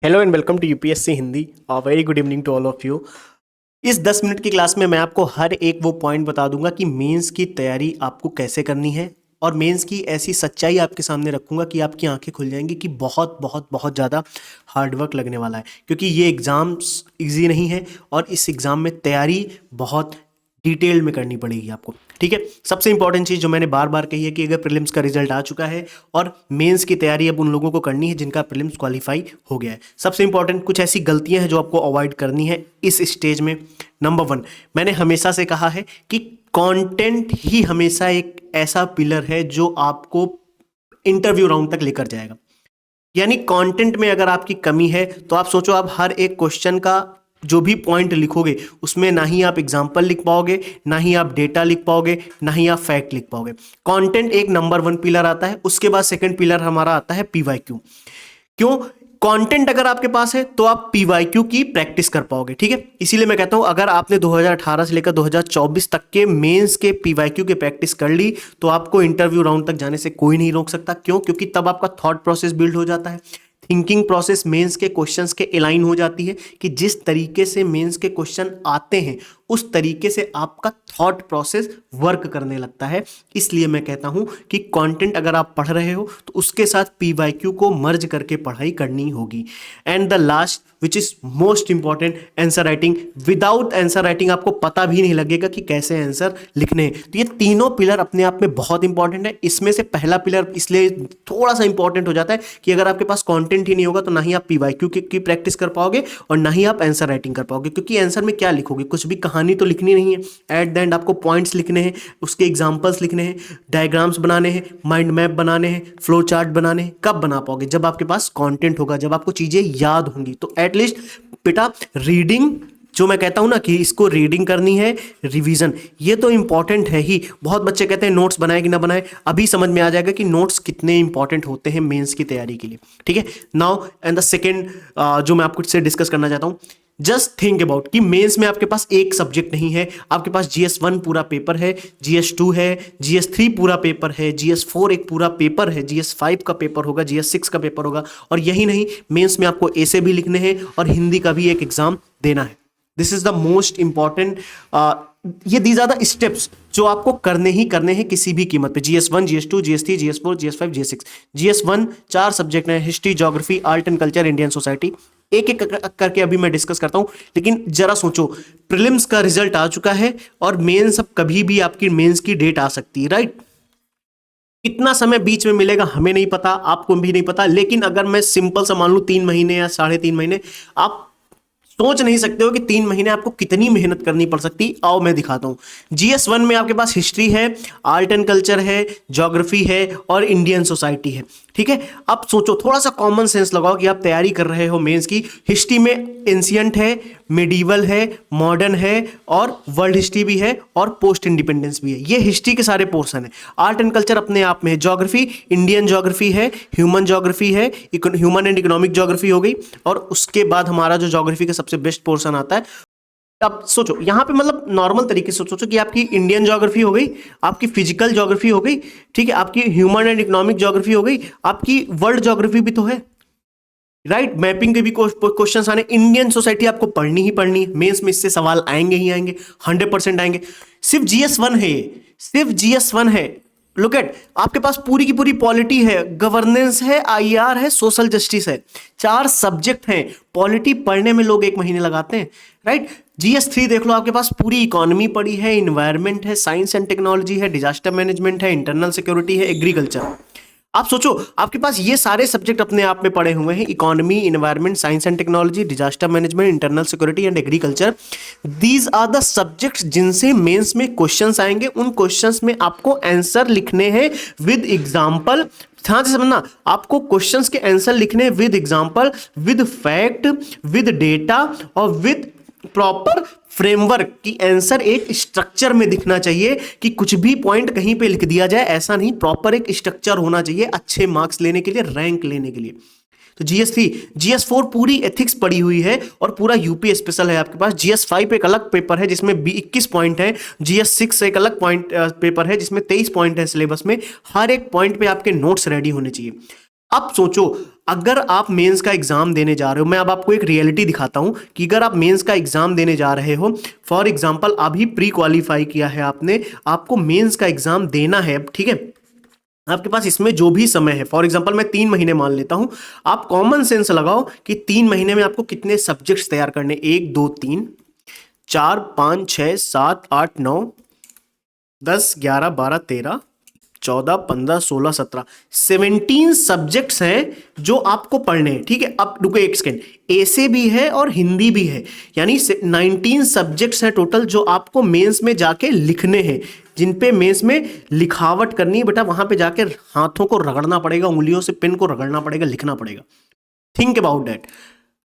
Hello and welcome to UPSC Hindi. Very good evening to all of you. इस 10 minute की class में मैं आपको हर एक वो पॉइंट बता दूंगा कि मेंस की तैयारी आपको कैसे करनी है, और मेंस की ऐसी सच्चाई आपके सामने रखूंगा कि आपकी आंखें खुल जाएंगी कि बहुत बहुत बहुत ज़्यादा हार्डवर्क लगने वाला है, क्योंकि ये एग्ज़ाम्स इजी नहीं है और इस एग्ज़ाम में तैयारी बहुत डिटेल में करनी पड़ेगी आपको। ठीक है, सबसे इंपॉर्टेंट चीज़ जो मैंने बार बार कही है कि अगर प्रीलिम्स का रिजल्ट आ चुका है और मेंस की तैयारी अब उन लोगों को करनी है जिनका प्रीलिम्स क्वालिफाई हो गया है। सबसे इंपॉर्टेंट कुछ ऐसी गलतियां हैं जो आपको अवॉइड करनी है इस स्टेज में। नंबर 1, मैंने हमेशा से कहा है कि कंटेंट ही हमेशा एक ऐसा पिलर है जो आपको इंटरव्यू राउंड तक लेकर जाएगा। यानी कंटेंट में अगर आपकी कमी है तो आप सोचो, आप हर एक क्वेश्चन का जो भी पॉइंट लिखोगे उसमें ना ही आप एग्जाम्पल लिख पाओगे, ना ही आप डेटा लिख पाओगे, ना ही आप फैक्ट लिख पाओगे। कंटेंट एक नंबर 1 पिलर आता है, उसके बाद सेकंड पिलर हमारा आता है पीवाईक्यू। क्यों? कंटेंट अगर आपके पास है तो आप पीवाईक्यू की प्रैक्टिस कर पाओगे। ठीक है, इसीलिए मैं कहता हूं अगर आपने 2018 से लेकर 2024 तक के मेंस के पीवाईक्यू की प्रैक्टिस कर ली तो आपको इंटरव्यू राउंड तक जाने से कोई नहीं रोक सकता। क्यों? क्योंकि तब आपका थॉट प्रोसेस बिल्ड हो जाता है, थिंकिंग प्रोसेस मेंस के क्वेश्चंस के अलाइन हो जाती है कि जिस तरीके से मेंस के क्वेश्चन आते हैं उस तरीके से आपका थॉट प्रोसेस वर्क करने लगता है। इसलिए मैं कहता हूं कि कंटेंट अगर आप पढ़ रहे हो तो उसके साथ पीवाईक्यू को मर्ज करके पढ़ाई करनी होगी। And the last which is most important, answer writing. Without answer writing आपको पता भी नहीं लगेगा कि कैसे आंसर लिखने हैं। तो ये तीनों पिलर अपने आप में बहुत इंपॉर्टेंट है। इसमें से पहला पिलर इसलिए थोड़ा सा इंपॉर्टेंट हो जाता है कि अगर आपके पास कंटेंट ही नहीं होगा तो ना ही आप पीवाईक्यू की प्रैक्टिस कर पाओगे और ना ही आप आंसर राइटिंग कर पाओगे, क्योंकि आंसर में क्या लिखोगे? कुछ भी कहानी तो लिखनी नहीं है। एट द एंड आपको पॉइंट्स लिखने हैं, उसके एग्जांपल्स लिखने हैं, डायग्राम्स बनाने हैं, माइंड मैप बनाने हैं, फ्लो चार्ट बनाने हैं। कब बना पाओगे? जब आपके पास कंटेंट होगा, जब आपको चीजें याद होंगी। तो एटलीस्ट बेटा रीडिंग, जो मैं कहता हूं ना कि इसको रीडिंग करनी है, रिवीजन, ये तो इंपॉर्टेंट है ही। बहुत बच्चे कहते हैं नोट्स बनाए कि ना बनाए, अभी समझ में आ जाएगा कि नोट्स कितने इंपॉर्टेंट होते हैं मेंस की तैयारी के लिए। ठीक है, नाउ एंड द सेकेंड जो मैं आपको इससे डिस्कस करना चाहता हूं, जस्ट थिंक अबाउट कि मेंस में आपके पास एक सब्जेक्ट नहीं है, आपके पास GS1 पूरा पेपर है, GS2 है, GS3 पूरा पेपर है, GS4 एक पूरा पेपर है, GS5 का पेपर होगा, GS6 का पेपर होगा। और यही नहीं, मेंस में आपको ऐसे भी लिखने हैं और हिंदी का भी एक एग्जाम देना है। This is the most important, ये दीज आर द स्टेप्स जो आपको करने ही करने हैं किसी भी कीमत पे। GS1, GS2, GS3, GS4, GS5, GS6। GS1 4 subject हैं, history, geography, art and culture, Indian society. एक एक करके अभी मैं डिस्कस करता हूं, लेकिन जरा सोचो, प्रीलिम्स का रिजल्ट आ चुका है और मेंस, अब कभी भी आपकी मेंस की डेट आ सकती है, राइट? कितना समय बीच में मिलेगा हमें नहीं पता, आपको भी नहीं पता, लेकिन अगर मैं सिंपल सा मान लूं 3 महीने या 3.5 महीने, आप सोच नहीं सकते हो कि 3 महीने आपको कितनी मेहनत करनी पड़ सकती। आओ मैं दिखाता हूं। GS1 में आपके पास हिस्ट्री है, आर्ट एंड कल्चर है, ज्योग्राफी है और इंडियन सोसाइटी है। ठीक है, अब सोचो, थोड़ा सा कॉमन सेंस लगाओ कि आप तैयारी कर रहे हो मेंस की। हिस्ट्री में एंशिएंट है, मेडिवल है, मॉडर्न है और वर्ल्ड हिस्ट्री भी है और पोस्ट इंडिपेंडेंस भी है। ये हिस्ट्री के सारे पोर्शन है। आर्ट एंड कल्चर अपने आप में है। ज्योग्राफी, इंडियन ज्योग्राफी है, ह्यूमन ज्योग्राफी है, ह्यूमन एंड इकोनॉमिक ज्योग्राफी हो गई, और उसके बाद हमारा जो ज्योग्राफी का सबसे बेस्ट पोर्शन आता है। अब सोचो यहां पे, मतलब नॉर्मल तरीके से सोचो कि आपकी इंडियन ज्योग्राफी हो गई, आपकी फिजिकल ज्योग्राफी हो गई, ठीक है, आपकी ह्यूमन एंड इकोनॉमिक ज्योग्राफी हो गई, आपकी वर्ल्ड ज्योग्राफी भी तो है, राइट? मैपिंग के भी क्वेश्चंस आने। इंडियन सोसाइटी आपको पढ़नी ही पढ़नी है, मेंस में इससे सवाल आएंगे ही आएंगे, 100% आएंगे। सिर्फ GS1 है ये, सिर्फ GS1 है। लुक एट, आपके पास पूरी की पूरी पॉलिटी है, गवर्नेंस है, IR है, सोशल जस्टिस है। 4 सब्जेक्ट हैं। पॉलिटी पढ़ने में लोग 1 महीने लगाते हैं, राइट? GS3 देख लो, आपके पास पूरी इकोनॉमी पड़ी है, इन्वायरमेंट है, साइंस एंड टेक्नोलॉजी है, डिजास्टर मैनेजमेंट है, इंटरनल सिक्योरिटी है, एग्रीकल्चर। आप सोचो, आपके पास ये सारे सब्जेक्ट अपने आप में पड़े हुए हैं, economy, environment, science and technology, disaster management, internal security and agriculture. These are the subjects जिनसे मेंस में क्वेश्चंस आएंगे। उन क्वेश्चंस में आपको आंसर लिखने हैं विद एग्जांपल। ध्यान से समझना, आपको क्वेश्चंस के आंसर लिखने हैं with example, with fact, with data और विद प्रॉपर फ्रेमवर्क की। आंसर एक स्ट्रक्चर में दिखना चाहिए कि कुछ भी पॉइंट कहीं पे लिख दिया जाए, ऐसा नहीं। प्रॉपर एक स्ट्रक्चर होना चाहिए अच्छे मार्क्स लेने के लिए, रैंक लेने के लिए। तो GS3, GS4 पूरी एथिक्स पड़ी हुई है और पूरा यूपी स्पेशल है आपके पास। GS5 एक अलग पेपर है जिसमें 21 पॉइंट है। GS6 एक अलग पेपर है जिसमें 23 पॉइंट है सिलेबस में। हर एक पॉइंट पे आपके नोट्स रेडी होने चाहिए। अब सोचो, अगर आप मेंस का एग्जाम देने जा रहे हो, मैं अब आपको एक रियलिटी दिखाता हूं कि अगर आप मेंस का एग्जाम देने जा रहे हो, फॉर एग्जांपल अभी प्री क्वालिफाई किया है आपने, आपको मेंस का एग्जाम देना है, ठीक है, आपके पास इसमें जो भी समय है, फॉर एग्जांपल मैं 3 महीने मान लेता हूं, आप कॉमन सेंस लगाओ कि 3 महीने में आपको कितने सब्जेक्ट्स तैयार करने, 1 2 3 4 5 6 7 8 9 10 11 12 13 14 15 16 17 17 सब्जेक्ट्स हैं जो आपको पढ़ने हैं, ठीक है। अब रुको एक सेकेंड, ऐसे भी है और हिंदी भी है, यानी 19 सब्जेक्ट्स हैं टोटल जो आपको मेंस में जाके लिखने हैं, जिन पे मेंस में लिखावट करनी है बेटा, वहां पे जाके हाथों को रगड़ना पड़ेगा, उंगलियों से पेन को रगड़ना पड़ेगा, लिखना पड़ेगा। Think about that.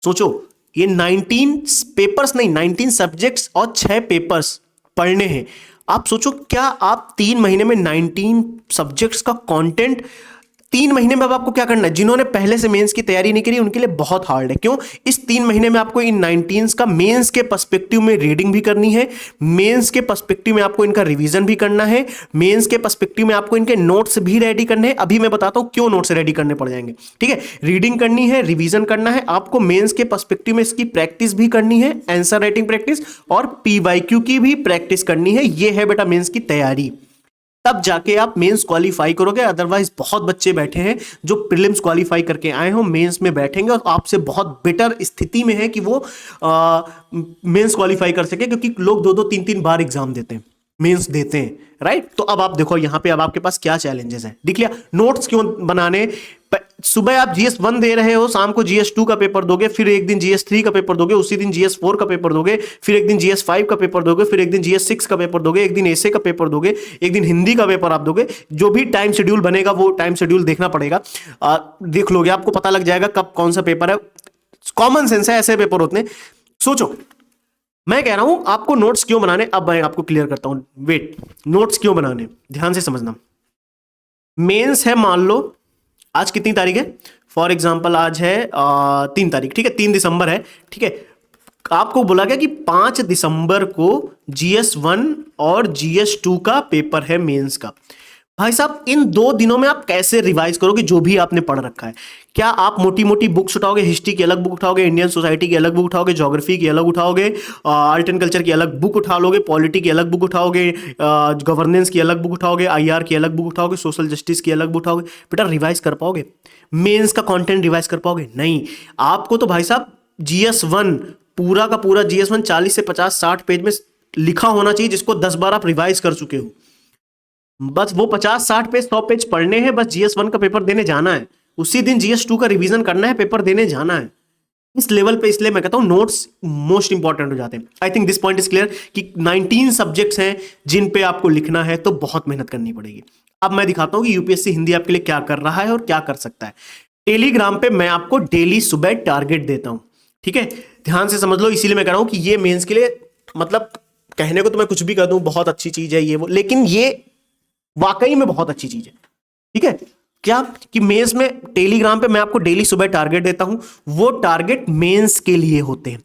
सोचो, ये 19 पेपर्स नहीं, 19 सब्जेक्ट्स और 6 पेपर्स पढ़ने हैं। आप सोचो, क्या आप 3 महीने में 19 सब्जेक्ट्स का कंटेंट 3 महीने में, अब आपको क्या करना है, जिन्होंने पहले से मेंस की तैयारी नहीं करी उनके लिए बहुत हार्ड है। क्यों? इस 3 महीने में आपको इन 19 का मेंस के पर्सपेक्टिव में रीडिंग भी करनी है, मेंस के पर्सपेक्टिव में आपको इनका रिवीजन भी करना है, मेंस के पर्सपेक्टिव में आपको इनके नोट्स भी रेडी करने हैं। अभी मैं बताता हूं क्यों नोट्स रेडी करने पड़ जाएंगे, ठीक है। रीडिंग करनी है, रिवीजन करना है, आपको मेंस के पर्सपेक्टिव में इसकी प्रैक्टिस भी करनी है, आंसर राइटिंग प्रैक्टिस, और पीवाईक्यू की भी प्रैक्टिस करनी है। ये है बेटा मेंस की तैयारी, तब जाके आप मेंस क्वालिफाई करोगे। अदरवाइज बहुत बच्चे बैठे हैं जो प्रीलिम्स क्वालिफाई करके आए हो, मेंस में बैठेंगे और आपसे बहुत बेटर स्थिति में है कि वो मेंस क्वालिफाई कर सके, क्योंकि लोग 2-2 3-3 बार एग्जाम देते हैं, मेंस देते हैं, राइट। तो अब आप देखो यहां पे अब आपके पास क्या चैलेंजेस हैं, दिख लिया। नोट्स क्यों बनाने, सुबह आप GS1 दे रहे हो, शाम को GS2 का पेपर दोगे, फिर एक दिन GS3 का पेपर दोगे, उसी दिन GS4 का पेपर दोगे, फिर एक दिन GS5 का पेपर दोगे, फिर एक दिन GS6 का पेपर दोगे, एक दिन ऐसे का पेपर दोगे, एक दिन हिंदी का पेपर आप दोगे। जो भी टाइम शेड्यूल बनेगा वो टाइम शेड्यूल देखना पड़ेगा, देख लोगे, आपको पता लग जाएगा कब कौन सा पेपर है। कॉमन सेंस है, ऐसे पेपर होते हैं। सोचो, मैं कह रहा हूं आपको नोट्स क्यों बनाने, अब मैं आपको क्लियर करता हूं। वेट, नोट्स क्यों बनाने, ध्यान से समझना। मेंस है, मान लो आज कितनी तारीख है, फॉर एग्जाम्पल आज है 3 तारीख, ठीक है, 3 दिसंबर है, ठीक है। आपको बोला गया कि 5 दिसंबर को GS1 और GS2 का पेपर है मेंस का। भाई साहब, इन 2 दिनों में आप कैसे रिवाइज करोगे जो भी आपने पढ़ रखा है? क्या आप मोटी मोटी बुक्स उठाओगे, हिस्ट्री की अलग बुक उठाओगे, इंडियन सोसाइटी की अलग बुक उठाओगे, ज्योग्राफी की अलग उठाओगे, आर्ट एंड कल्चर की अलग बुक उठा लोगे, पॉलिटी की अलग बुक उठाओगे, गवर्नेंस की अलग बुक उठाओगे, IR की अलग बुक उठाओगे, सोशल जस्टिस की अलग बुक उठाओगे? बेटा रिवाइज कर पाओगे? मेंस का कंटेंट रिवाइज कर पाओगे? नहीं। आपको तो भाई साहब GS1 पूरा का पूरा GS1 40 से 50-60 पेज में लिखा होना चाहिए, जिसको 10 बार आप रिवाइज कर चुके हो। बस वो 50-60 पेज 100 पेज पढ़ने हैं, बस GS1 का पेपर देने जाना है, उसी दिन GS2 का रिवीजन करना है, पेपर देने जाना है, इस लेवल पे। इसलिए मैं कहता हूं नोट्स मोस्ट इंपॉर्टेंट हो जाते हैं। I think this point is clear कि 19 सब्जेक्ट्स हैं जिन पे आपको लिखना है, तो बहुत मेहनत करनी पड़ेगी। अब मैं दिखाता हूं कि यूपीएससी हिंदी आपके लिए क्या कर रहा है और क्या कर सकता है। टेलीग्राम पे मैं आपको डेली सुबह टारगेट देता हूं, ठीक है, ध्यान से समझ लो। इसीलिए मैं कह रहा हूं कि ये मेंस के लिए, मतलब कहने को तो मैं कुछ भी कह दूं, बहुत अच्छी चीज है ये वो, लेकिन ये वाकई में बहुत अच्छी चीज है, ठीक है। क्या कि मेंस में टेलीग्राम पे मैं आपको डेली सुबह टारगेट देता हूं, वो टारगेट मेंस के लिए होते हैं।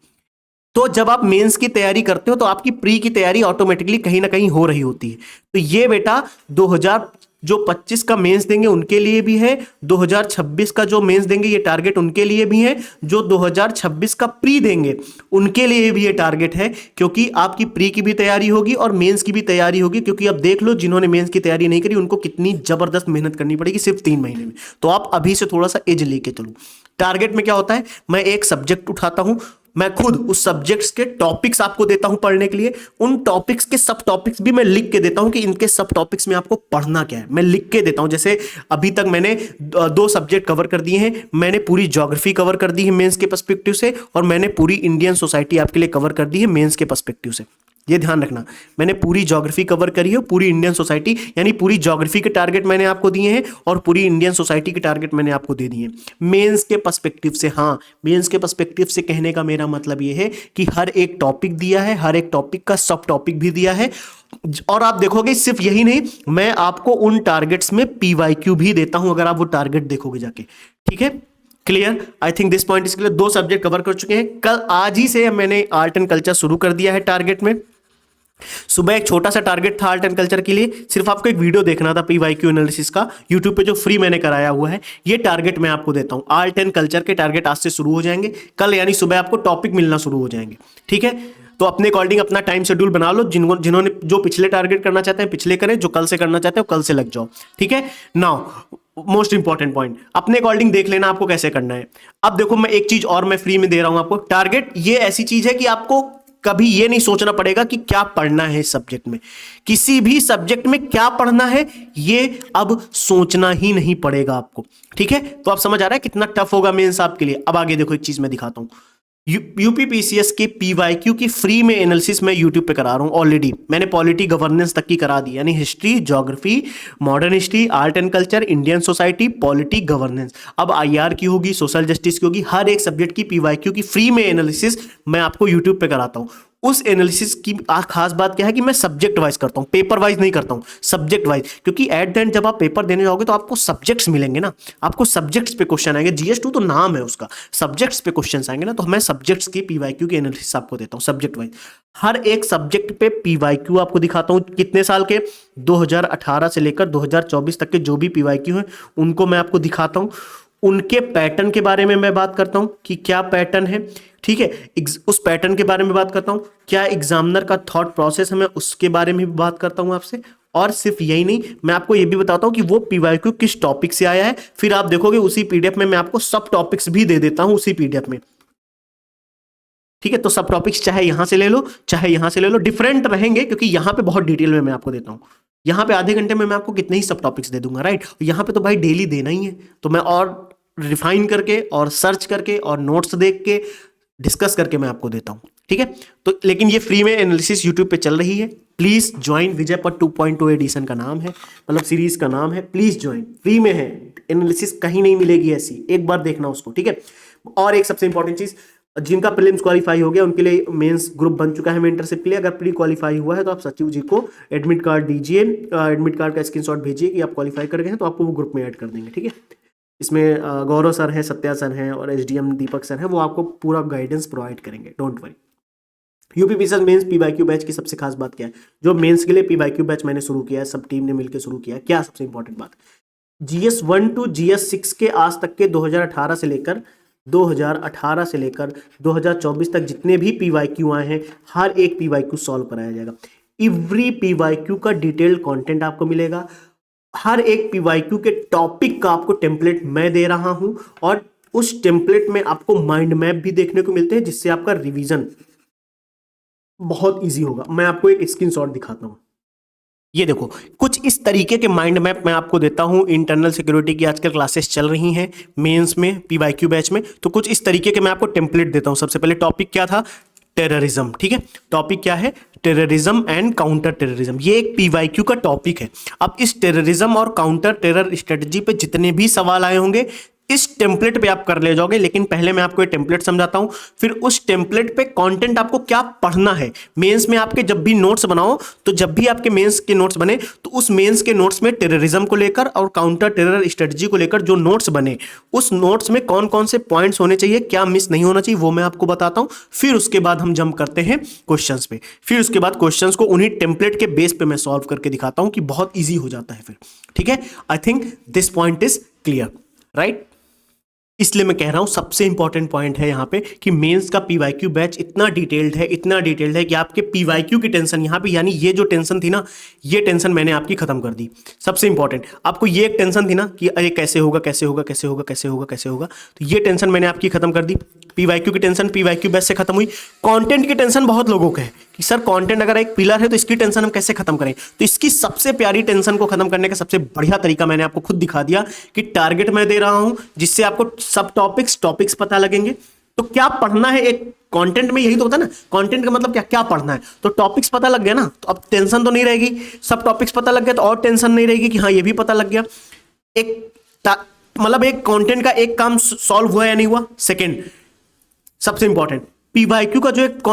तो जब आप मेंस की तैयारी करते हो तो आपकी प्री की तैयारी ऑटोमेटिकली कहीं ना कहीं हो रही होती है। तो ये बेटा 2025 का मेंस देंगे उनके लिए भी है, 2026 का जो मेंस देंगे ये टारगेट उनके लिए भी है, जो 2026 का प्री देंगे उनके लिए भी ये टारगेट है, क्योंकि आपकी प्री की भी तैयारी होगी और मेंस की भी तैयारी होगी। क्योंकि अब देख लो, जिन्होंने मेंस की तैयारी नहीं करी उनको कितनी जबरदस्त मेहनत करनी पड़ेगी सिर्फ 3 महीने में। तो आप अभी से थोड़ा सा एज लेके चलो। टारगेट में क्या होता है, मैं एक सब्जेक्ट उठाता हूं, मैं खुद उस सब्जेक्ट्स के टॉपिक्स आपको देता हूं पढ़ने के लिए, उन टॉपिक्स के सब टॉपिक्स भी मैं लिख के देता हूं कि इनके सब टॉपिक्स में आपको पढ़ना क्या है, मैं लिख के देता हूं। जैसे अभी तक मैंने 2 सब्जेक्ट कवर कर दिए हैं, मैंने पूरी ज्योग्राफी कवर कर दी है मेंस के पर्सपेक्टिव से, और मैंने पूरी इंडियन सोसाइटी आपके लिए कवर कर दी है मेंस के पर्सपेक्टिव से। ये ध्यान रखना, मैंने पूरी ज्योग्राफी कवर करी है, पूरी इंडियन सोसाइटी, यानी पूरी ज्योग्राफी के टारगेट मैंने आपको दिए हैं और पूरी इंडियन सोसाइटी के टारगेट मैंने आपको दे दिए हैं मेंस के पर्सपेक्टिव से। हाँ, मेंस के पर्सपेक्टिव से कहने का मेरा मतलब ये है कि हर एक टॉपिक दिया है, हर एक टॉपिक का सब टॉपिक भी दिया है। और आप देखोगे सिर्फ यही नहीं, मैं आपको उन टारगेट्स में PYQ भी देता हूं, अगर आप वो टारगेट देखोगे जाके, ठीक है। Clear? I think this point is clear. 2 subject cover कर चुके हैं। कल आज ही से मैंने आर्ट एंड कल्चर शुरू कर दिया है टारगेट में, सुबह एक छोटा सा टारगेट था आर्ट एंड कल्चर के लिए, सिर्फ आपको एक वीडियो देखना था पीवाईक्यू एनालिसिस का, यूट्यूब पे जो फ्री मैंने कराया हुआ है। ये टारगेट मैं आपको देता हूं, आर्ट एंड कल्चर के टारगेट आज से शुरू हो जाएंगे, कल यानी सुबह आपको टॉपिक मिलना शुरू हो जाएंगे, ठीक है। तो अपने अकॉर्डिंग अपना टाइम शेड्यूल बना लो, जिन्होंने जो पिछले टारगेट करना चाहते हैं पिछले करें, जो कल से करना चाहते हैं कल से लग जाओ, ठीक है। नाउ मोस्ट इंपॉर्टेंट पॉइंट, अपने अकॉर्डिंग देख लेना आपको कैसे करना है। अब देखो मैं एक चीज और मैं फ्री में दे रहा हूं आपको, टारगेट ये ऐसी चीज है कि आपको कभी ये नहीं सोचना पड़ेगा कि क्या पढ़ना है इस सब्जेक्ट में, किसी भी सब्जेक्ट में क्या पढ़ना है ये अब सोचना ही नहीं पड़ेगा आपको, ठीक है। तो आप समझ आ रहा है कितना टफ होगा मेंस आपके लिए। अब आगे देखो एक चीज मैं दिखाता हूं, यूपीपीसीएस के पीवाईक्यू की फ्री में एनालिसिस मैं यूट्यूब पे करा रहा हूं ऑलरेडी, मैंने पॉलिटी गवर्नेंस तक की करा दी, यानी history, geography, modern history, art and culture, Indian society, polity governance. अब आईआर की होगी, सोशल जस्टिस की होगी, हर एक सब्जेक्ट की पीवाईक्यू की फ्री में एनालिसिस मैं आपको यूट्यूब पे कराता हूं। उस एनालिसिस की खास बात क्या है कि मैं सब्जेक्ट वाइज करता हूं, पेपर वाइज नहीं करता हूं, सब्जेक्ट वाइज, क्योंकि एट द एंड जब आप पेपर देने जाओगे तो आपको सब्जेक्ट्स मिलेंगे ना, आपको सब्जेक्ट्स पे क्वेश्चन आएंगे, जीएस2 तो नाम है उसका, सब्जेक्ट्स पे क्वेश्चन आएंगे ना, तो मैं सब्जेक्ट्स की पीवाईक्यू की एनालिसिस आपको देता हूं सब्जेक्ट वाइज। हर एक सब्जेक्ट पे पीवाईक्यू आपको दिखाता हूं, कितने साल के, 2018 से लेकर 2024 तक के जो भी पीवाईक्यू हैं उनको मैं आपको दिखाता हूं, उनके पैटर्न के बारे में मैं बात करता हूं कि क्या पैटर्न है, ठीक है। उस पैटर्न के बारे में बात करता हूं, क्या एग्जामिनर का थॉट प्रोसेस है, मैं उसके बारे में भी बात करता हूं आपसे। और सिर्फ यही नहीं, मैं आपको ये भी बताता हूं कि वो पीवाईक्यू किस टॉपिक से आया है, फिर आप देखोगे उसी पीडीएफ में मैं आपको सब टॉपिक्स भी दे देता हूं उसी पीडीएफ में, ठीक है। तो सब टॉपिक्स चाहे यहां से ले लो चाहे यहां से ले लो, डिफरेंट रहेंगे क्योंकि यहां पे बहुत डिटेल में मैं आपको देता हूं, यहां पे आधे घंटे में मैं आपको कितने ही सब टॉपिक्स दे दूंगा, राइट। यहां पे तो भाई डेली देना ही है, तो मैं और रिफाइन करके और सर्च करके और नोट्स देख के डिस्कस करके मैं आपको देता हूं, ठीक है। तो लेकिन ये फ्री में एनालिसिस यूट्यूब पे चल रही है, प्लीज ज्वाइन, विजय पट 2.2 एडिशन का नाम है, मतलब सीरीज का नाम है, प्लीज ज्वाइन, फ्री में है एनालिसिस, कहीं नहीं मिलेगी ऐसी, एक बार देखना उसको, ठीक है। और एक सबसे इंपॉर्टेंट चीज, जिनका प्रीलिम्स क्वालीफाई हो गया उनके लिए मेंस ग्रुप बन चुका है मेंटरशिप के लिए, अगर प्री क्वालीफाई हुआ है तो आप सचिव जी को एडमिट कार्ड दीजिए, एडमिट कार्ड का स्क्रीनशॉट भेजिए कि आप क्वालीफाई कर गए हैं, तो आपको वो ग्रुप में ऐड कर देंगे, ठीक है। इसमें गौरव सर हैं, सत्या सर हैं और एसडीएम दीपक सर हैं, वो आपको पूरा गाइडेंस प्रोवाइड करेंगे, don't worry. UPPCS mains PYQ batch की सबसे खास बात क्या है, जो मेंस के लिए पीवाईक्यू बैच मैंने शुरू किया है, सब टीम ने मिलकर शुरू किया है, क्या सबसे इंपॉर्टेंट बात, GS1 टू GS6 के आज तक के 2018 से लेकर 2024 तक जितने भी पीवाईक्यू आए हैं, हर एक पीवाईक्यू सॉल्व कराया जाएगा। एवरी पीवाईक्यू का डिटेल्ड कंटेंट आपको मिलेगा, हर एक पीवाईक्यू के टॉपिक का आपको टेम्पलेट मैं दे रहा हूं, और उस टेम्पलेट में आपको माइंड मैप भी देखने को मिलते हैं जिससे आपका रिवीजन बहुत इजी होगा। मैं आपको एक स्क्रीनशॉट दिखाता हूं, ये देखो कुछ इस तरीके के माइंड मैप मैं आपको देता हूं। इंटरनल सिक्योरिटी की आजकल क्लासेस चल रही हैं मेंस में पीवाईक्यू बैच में, तो कुछ इस तरीके के मैं आपको टेम्पलेट देता हूं। सबसे पहले टॉपिक क्या था, टेररिज्म, ठीक है। टॉपिक क्या है, टेररिज्म एंड काउंटर टेररिज्म, ये एक पीवाईक्यू का टॉपिक है। अब इस टेररिज्म और काउंटर टेरर स्ट्रेटजी पे जितने भी सवाल आए होंगे इस टेम्पलेट पे आप कर ले जाओगे, लेकिन पहले मैं आपको ये टेम्पलेट समझाता हूं, फिर उस टेम्पलेट पे कंटेंट आपको क्या पढ़ना है। मेंस में आपके जब भी नोट्स बनाओ, तो जब भी आपके मेंस के नोट्स बने तो उस मेंस के नोट्स में टेररिज्म को लेकर और काउंटर टेरर स्ट्रेटजी को लेकर जो नोट्स बने, उस नोट्स में कौन कौन से पॉइंट्स होने चाहिए, क्या मिस नहीं होना चाहिए, वो मैं आपको बताता हूं। फिर उसके बाद हम जंप करते हैं क्वेश्चंस पे, फिर उसके बाद क्वेश्चंस को उन्हीं टेम्पलेट के बेस पे मैं सॉल्व करके दिखाता हूं कि बहुत ईजी हो जाता है फिर, ठीक है। I think this point is clear, right. इसलिए मैं कह रहा हूं सबसे इंपॉर्टेंट पॉइंट है यहां पे कि मेंस का पीवाईक्यू बैच इतना डिटेल्ड है कि आपके पीवाईक्यू की टेंशन यहां पे, यानी ये जो टेंशन थी ना, ये टेंशन मैंने आपकी खत्म कर दी। सबसे इंपॉर्टेंट, आपको ये एक टेंशन थी ना कि अरे कैसे होगा, तो ये टेंशन मैंने आपकी खत्म कर दी। पीवाईक्यू की टेंशन पीवाईक्यू बैच से खत्म हुई। कंटेंट की टेंशन बहुत लोगों को है कि सर कंटेंट अगर एक पिलर है तो इसकी टेंशन हम कैसे खत्म करें, तो इसकी सबसे प्यारी टेंशन को खत्म करने का सबसे बढ़िया तरीका मैंने आपको खुद दिखा दिया कि टारगेट मैं दे रहा हूं जिससे आपको सब टॉपिक्स पता लगेंगे। तो क्या पढ़ना है, एक कंटेंट में यही तो होता है ना, कंटेंट का मतलब क्या क्या पढ़ना है, तो टॉपिक्स पता लग गया ना, तो अब टेंशन तो नहीं रहेगी। सब टॉपिक्स पता लग गया तो और टेंशन नहीं रहेगी कि हाँ ये भी पता लग गया। मतलब एक कंटेंट का एक काम सॉल्व हुआ या नहीं हुआ। सेकंड सबसे इंपॉर्टेंट, पीवाईक्यू का जो एक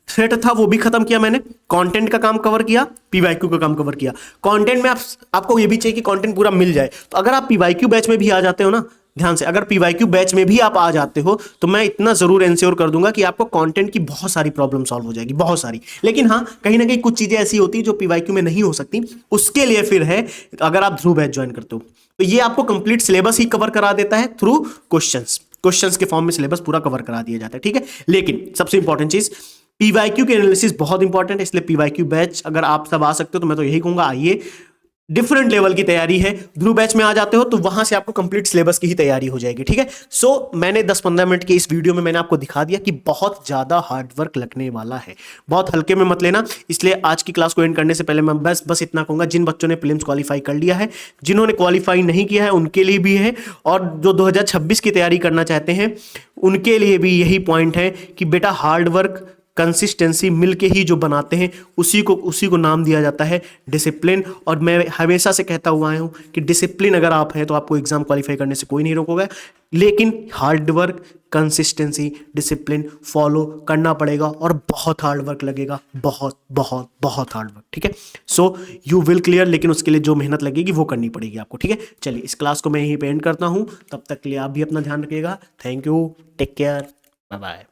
थ्रेट था वो भी खत्म किया मैंने, कंटेंट का काम कवर किया, पीवाईक्यू का काम कवर किया। कंटेंट में आपको ये भी चाहिए कि कंटेंट पूरा मिल जाए, तो अगर आप पीवाईक्यू बैच में भी आ जाते हो ना, ध्यान से, अगर पीवाईक्यू बैच में भी आप आ जाते हो तो मैं इतना जरूर इंश्योर कर दूंगा कि आपको कंटेंट की बहुत सारी प्रॉब्लम सॉल्व हो जाएगी, बहुत सारी। लेकिन हाँ, कहीं ना कहीं कुछ चीजें ऐसी होती है जो पीवाईक्यू में नहीं हो सकती, उसके लिए फिर है अगर आप ध्रुव बैच ज्वाइन करते हो तो ये आपको कंप्लीट सिलेबस ही कवर करा देता है थ्रू क्वेश्चंस के फॉर्म में सिलेबस पूरा कवर करा दिया जाता है, ठीक है। लेकिन सबसे इंपॉर्टेंट चीज, पीवाईक्यू के एनालिसिस बहुत इंपॉर्टेंट है, इसलिए पीवाईक्यू बैच अगर आप सब आ सकते हो तो मैं तो यही कहूंगा आइए। डिफरेंट लेवल की तैयारी है, ध्रुव बैच में आ जाते हो तो वहां से आपको कंप्लीट सिलेबस की ही तैयारी हो जाएगी, ठीक है। सो मैंने 10-15 मिनट के इस वीडियो में मैंने आपको दिखा दिया कि बहुत ज्यादा हार्डवर्क लगने वाला है, बहुत हल्के में मत लेना। इसलिए आज की क्लास को एंड करने से पहले मैं बस इतना कहूंगा, जिन बच्चों ने प्रीलिम्स क्वालिफाई कर लिया है, जिन्होंने क्वालिफाई नहीं किया है उनके लिए भी है, और जो 2026 की तैयारी करना चाहते हैं उनके लिए भी यही पॉइंट है कि बेटा हार्डवर्क कंसिस्टेंसी मिलके ही जो बनाते हैं उसी को नाम दिया जाता है डिसिप्लिन। और मैं हमेशा से कहता हुआ आया हूं कि डिसिप्लिन अगर आप हैं तो आपको एग्जाम क्वालिफाई करने से कोई नहीं रोकेगा, लेकिन हार्डवर्क, कंसिस्टेंसी, डिसिप्लिन फॉलो करना पड़ेगा और बहुत हार्डवर्क लगेगा, बहुत बहुत बहुत हार्डवर्क, ठीक है। सो यू विल क्लियर, लेकिन उसके लिए जो मेहनत लगेगी वो करनी पड़ेगी आपको, ठीक है। चलिए इस क्लास को मैं यहीं पे एंड करता हूं, तब तक के लिए आप भी अपना ध्यान रखिएगा। Thank you, take care, bye bye.